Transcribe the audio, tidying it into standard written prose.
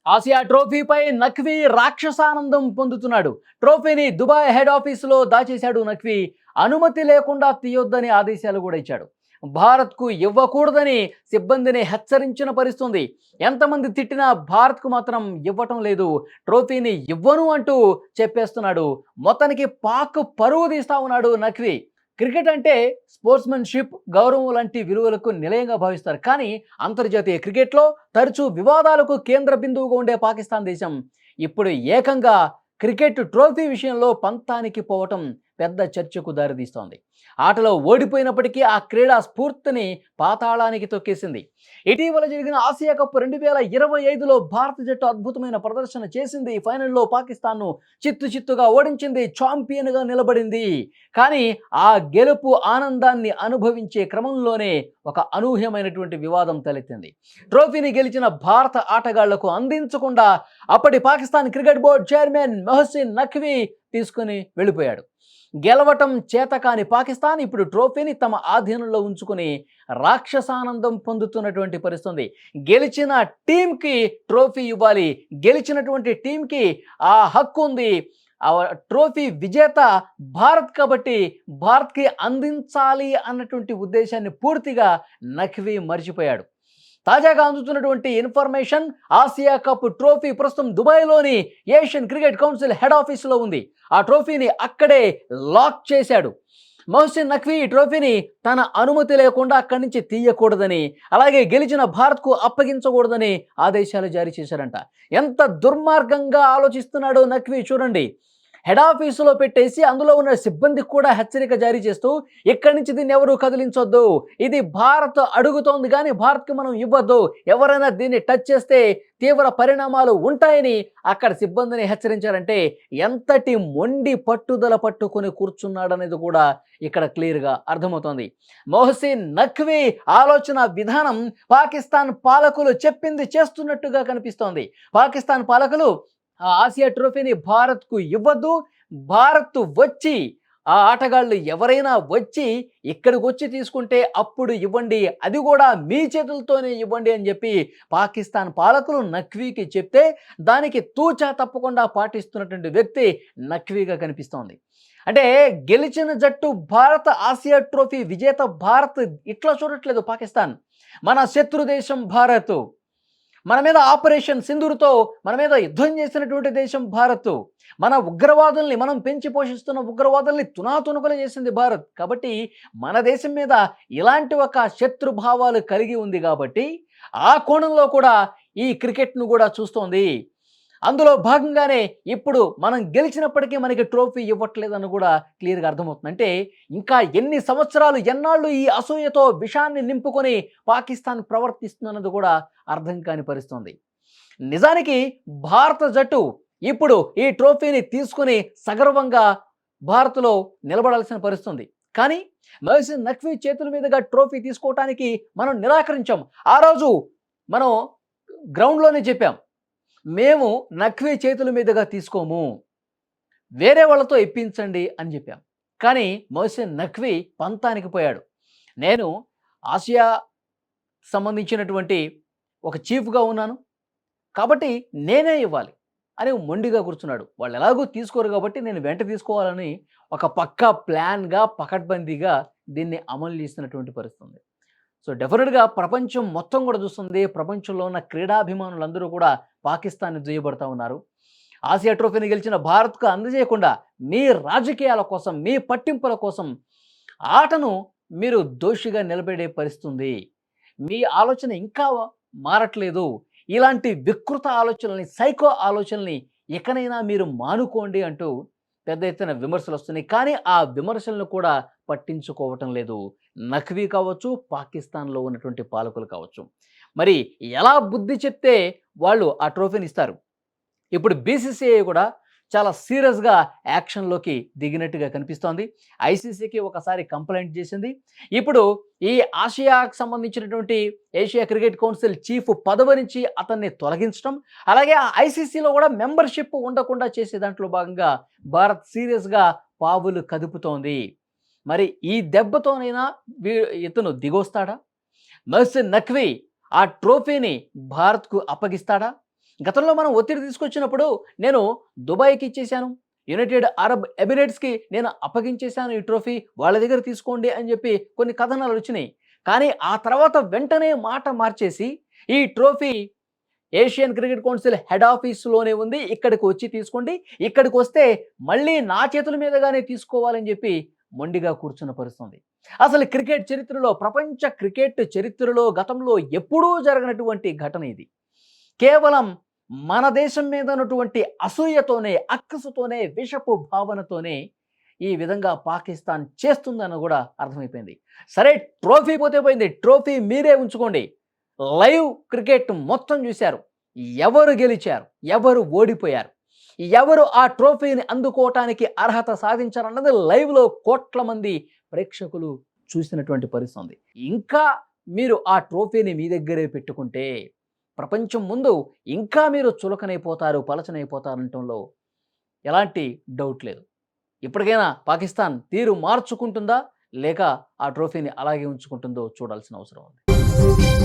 Asia ట్రోఫీపై Naqvi రాక్షసానందం పొందుతున్నాడు. ట్రోఫీని Dubai head ఆఫీసులో దాచేశాడు నఖ్వీ. అనుమతి లేకుండా తీయొద్దని ఆదేశాలు కూడా ఇచ్చాడు. భారత్కు ఇవ్వకూడదని సిబ్బందిని హెచ్చరించిన పరిస్థితుంది. ఎంతమంది తిట్టినా భారత్కు మాత్రం ఇవ్వటం లేదు. ట్రోఫీని ఇవ్వను అంటూ చెప్పేస్తున్నాడు. మొత్తానికి పాక్ పరువు తీస్తా ఉన్నాడు నఖ్వీ. క్రికెట్ అంటే స్పోర్ట్స్మెన్షిప్, గౌరవం లాంటి విలువలకు నిలయంగా భావిస్తారు. కానీ అంతర్జాతీయ క్రికెట్లో తరచూ వివాదాలకు కేంద్ర బిందువుగా ఉండే పాకిస్తాన్ దేశం ఇప్పుడు ఏకంగా క్రికెట్ ట్రోఫీ విషయంలో పంతానికి పోవటం పెద్ద చర్చకు దారితీస్తోంది. ఆటలో ఓడిపోయినప్పటికీ ఆ క్రీడా స్ఫూర్తిని పాతాళానికి తొక్కేసింది. ఇటీవల జరిగిన ఆసియా కప్ 2025లో భారత జట్టు అద్భుతమైన ప్రదర్శన చేసింది. ఫైనల్లో పాకిస్తాన్ను చిత్తుగా ఓడించింది, ఛాంపియన్గా నిలబడింది. కానీ ఆ గెలుపు ఆనందాన్ని అనుభవించే క్రమంలోనే ఒక అనూహ్యమైనటువంటి వివాదం తలెత్తింది. ట్రోఫీని గెలిచిన భారత ఆటగాళ్లకు అందించకుండా అప్పటి Pakistan cricket board chairman Mohsin Naqvi తీసుకుని వెళ్ళిపోయాడు. గెలవటం చేతకాని పాకిస్తాన్ ఇప్పుడు ట్రోఫీని తమ ఆధీనంలో ఉంచుకుని రాక్షసానందం పొందుతున్నటువంటి పరిస్థితి. గెలిచిన టీంకి ట్రోఫీ ఇవ్వాలి, గెలిచినటువంటి టీంకి ఆ హక్కు ఉంది. ఆ ట్రోఫీ విజేత భారత్ కాబట్టి భారత్కి అందించాలి అన్నటువంటి ఉద్దేశాన్ని పూర్తిగా నఖ్వీ మర్చిపోయాడు. తాజాగా అందుతున్నటువంటి ఇన్ఫర్మేషన్, ఆసియా కప్ ట్రోఫీ ప్రస్తుతం దుబాయ్లోని ఏషియన్ క్రికెట్ కౌన్సిల్ హెడ్ ఆఫీసులో ఉంది. ఆ ట్రోఫీని అక్కడే లాక్ చేశాడు. మొహసిన్ నఖ్వీ ఈ ట్రోఫీని తన అనుమతి లేకుండా అక్కడి నుంచి తీయకూడదని, అలాగే గెలిచిన భారత్కు అప్పగించకూడదని ఆదేశాలు జారీ చేశారంట. ఎంత దుర్మార్గంగా ఆలోచిస్తున్నాడో నఖ్వీ చూడండి. హెడ్ ఆఫీసులో పెట్టేసి అందులో ఉన్న సిబ్బందికి కూడా హెచ్చరిక జారీ చేస్తూ ఇక్కడి నుంచి దీన్ని ఎవరు కదిలించొద్దు, ఇది భారత్ అడుగుతోంది కానీ భారత్కి మనం ఇవ్వద్దు, ఎవరైనా దీన్ని టచ్ చేస్తే తీవ్ర పరిణామాలు ఉంటాయని అక్కడ సిబ్బందిని హెచ్చరించారంటే ఎంతటి మొండి పట్టుదల పట్టుకొని కూర్చున్నాడనేది కూడా ఇక్కడ క్లియర్గా అర్థమవుతోంది. మొహసిన్ నఖ్వీ ఆలోచన విధానం పాకిస్తాన్ పాలకులు చెప్పింది చేస్తున్నట్టుగా కనిపిస్తోంది. పాకిస్తాన్ పాలకులు ఆ ఆసియా ట్రోఫీని భారత్కు ఇవ్వద్దు, భారత్ వచ్చి ఆ ఆటగాళ్ళు ఎవరైనా వచ్చి ఇక్కడికి వచ్చి తీసుకుంటే అప్పుడు ఇవ్వండి, అది కూడా మీ చేతులతోనే ఇవ్వండి అని చెప్పి పాకిస్తాన్ పాలకులు నఖ్వీకి చెప్తే దానికి తూచా తప్పకుండా పాటిస్తున్నటువంటి వ్యక్తి నఖ్వీగా కనిపిస్తోంది. అంటే గెలిచిన జట్టు భారత, ఆసియా ట్రోఫీ విజేత భారత్ ఇట్లా చూడట్లేదు పాకిస్తాన్. మన శత్రు దేశం భారత్, మన మీద ఆపరేషన్ సింధూర్తో మన మీద యుద్ధం చేసినటువంటి దేశం భారత్, మన ఉగ్రవాదుల్ని, మనం పెంచి పోషిస్తున్న ఉగ్రవాదుల్ని తునాతునకలు చేసింది భారత్. కాబట్టి మన దేశం మీద ఇలాంటి ఒక శత్రుభావాలు కలిగి ఉంది కాబట్టి ఆ కోణంలో కూడా ఈ క్రికెట్ను కూడా చూస్తోంది. అందులో భాగంగానే ఇప్పుడు మనం గెలిచినప్పటికీ మనకి ట్రోఫీ ఇవ్వట్లేదని కూడా క్లియర్గా అర్థమవుతుంది. అంటే ఇంకా ఎన్ని సంవత్సరాలు, ఎన్నాళ్ళు ఈ అసూయతో విషాన్ని నింపుకొని పాకిస్తాన్ ప్రవర్తిస్తున్నది కూడా అర్థం కాని పరిస్థితుంది. నిజానికి భారత జట్టు ఇప్పుడు ఈ ట్రోఫీని తీసుకుని సగర్వంగా భారత్లో నిలబడాల్సిన పరిస్థితుంది. కానీ మొహసిన్ నఖ్వీ చేతుల మీదుగా ట్రోఫీ తీసుకోవటానికి మనం నిరాకరించాం. ఆ రోజు మనం గ్రౌండ్లోనే చెప్పాం, మేము నఖ్వీ చేతుల మీదుగా తీసుకోము, వేరే వాళ్ళతో ఇప్పించండి అని చెప్పాం. కానీ మొహసిన్ నఖ్వీ పంతానికి పోయాడు. నేను ఆసియా సంబంధించినటువంటి ఒక చీఫ్గా ఉన్నాను కాబట్టి నేనే ఇవ్వాలి అని మొండిగా కూర్చున్నాడు. వాళ్ళు ఎలాగో తీసుకోరు కాబట్టి నేను వెంట తీసుకోవాలని ఒక పక్కా ప్లాన్గా, పకడ్బందీగా దీన్ని అమలు చేస్తున్నటువంటి పరిస్థితి. సో డెఫినెట్గా ప్రపంచం మొత్తం కూడా చూస్తుంది. ప్రపంచంలో ఉన్న క్రీడాభిమానులందరూ కూడా పాకిస్తాన్ని దుయ్యబడతా ఉన్నారు. ఆసియా ట్రోఫీని గెలిచిన భారత్కు అందజేయకుండా మీ రాజకీయాల కోసం, మీ పట్టింపుల కోసం ఆటను మీరు దోషిగా నిలబెడే పరిస్థితుంది. మీ ఆలోచన ఇంకా మారట్లేదు. ఇలాంటి వికృత ఆలోచనల్ని, సైకో ఆలోచనల్ని ఎక్కడైనా మీరు మానుకోండి అంటూ పెద్ద ఎత్తున విమర్శలు వస్తున్నాయి. కానీ ఆ విమర్శలను కూడా పట్టించుకోవటం లేదు నఖ్వీ కావచ్చు, పాకిస్తాన్లో ఉన్నటువంటి పాలకులు కావచ్చు. మరి ఎలా బుద్ధి చెప్తే వాళ్ళు ఆ ట్రోఫీని ఇస్తారు? ఇప్పుడు బీసీసీఐ కూడా చాలా సీరియస్గా యాక్షన్లోకి దిగినట్టుగా కనిపిస్తోంది. ఐసీసీకి ఒకసారి కంప్లైంట్ చేసింది. ఇప్పుడు ఈ ఆసియాకు సంబంధించినటువంటి ఏషియా క్రికెట్ కౌన్సిల్ చీఫ్ పదవి నుంచి అతన్ని తొలగించడం, అలాగే ఆ ఐసీసీలో కూడా మెంబర్షిప్ ఉండకుండా చేసే దాంట్లో భాగంగా భారత్ సీరియస్గా పావులు కదుపుతోంది. మరి ఈ దెబ్బతోనైనా ఇతను దిగొస్తాడా? మొహసిన్ నఖ్వీ ఆ ట్రోఫీని భారత్కు అప్పగిస్తాడా? గతంలో మనం ఒత్తిడి తీసుకొచ్చినప్పుడు నేను దుబాయ్‌కి ఇచ్చేశాను. యునైటెడ్ అరబ్ ఎమిరేట్స్‌కి నేను అప్పగించేశాను ఈ ట్రోఫీ. వాళ్ళ దగ్గర తీసుకోండి అని చెప్పి కొన్ని కథనాలొచ్చినాయి. కానీ ఆ తర్వాత వెంటనే మాట మార్చేసి ఈ trophy Asian cricket council head ఆఫీస్‌లోనే ఉంది. ఇక్కడికి వచ్చి తీసుకోండి. ఇక్కడికొస్తే మళ్ళీ నా చేతుల మీదుగానే తీసుకోవాలని చెప్పి మొండిగా కూర్చున్న పరిస్థితుంది. అసలు క్రికెట్ చరిత్రలో, ప్రపంచ క్రికెట్ చరిత్రలో గతంలో ఎప్పుడూ జరగనటువంటి ఘటన ఇది. కేవలం మన దేశం మీద ఉన్నటువంటి అసూయతోనే, అక్కసుతోనే, విషపు భావనతోనే ఈ విధంగా పాకిస్తాన్ చేస్తుందని కూడా అర్థమైపోయింది. సరే, ట్రోఫీ పోతే పోయింది. ట్రోఫీ మీరే ఉంచుకోండి. లైవ్ క్రికెట్ మొత్తం చూశారు. ఎవరు గెలిచారు? ఎవరు ఓడిపోయారు? ఎవరు ఆ ట్రోఫీని అందుకోవటానికి అర్హత సాధించారన్నది లైవ్‌లో కోట్ల మంది ప్రేక్షకులు చూసినటువంటి పరిస్థితి ఉంది. ఇంకా మీరు ఆ ట్రోఫీని మీ దగ్గరే పెట్టుకుంటే ప్రపంచం ముందు ఇంకా మీరు చులకనైపోతారు, పలచనైపోతారనటంలో ఎలాంటి డౌట్ లేదు. ఇప్పటికైనా పాకిస్తాన్ తీరు మార్చుకుంటుందా? లేక ఆ ట్రోఫీని అలాగే ఉంచుకుంటుందో చూడాల్సిన అవసరం ఉంది.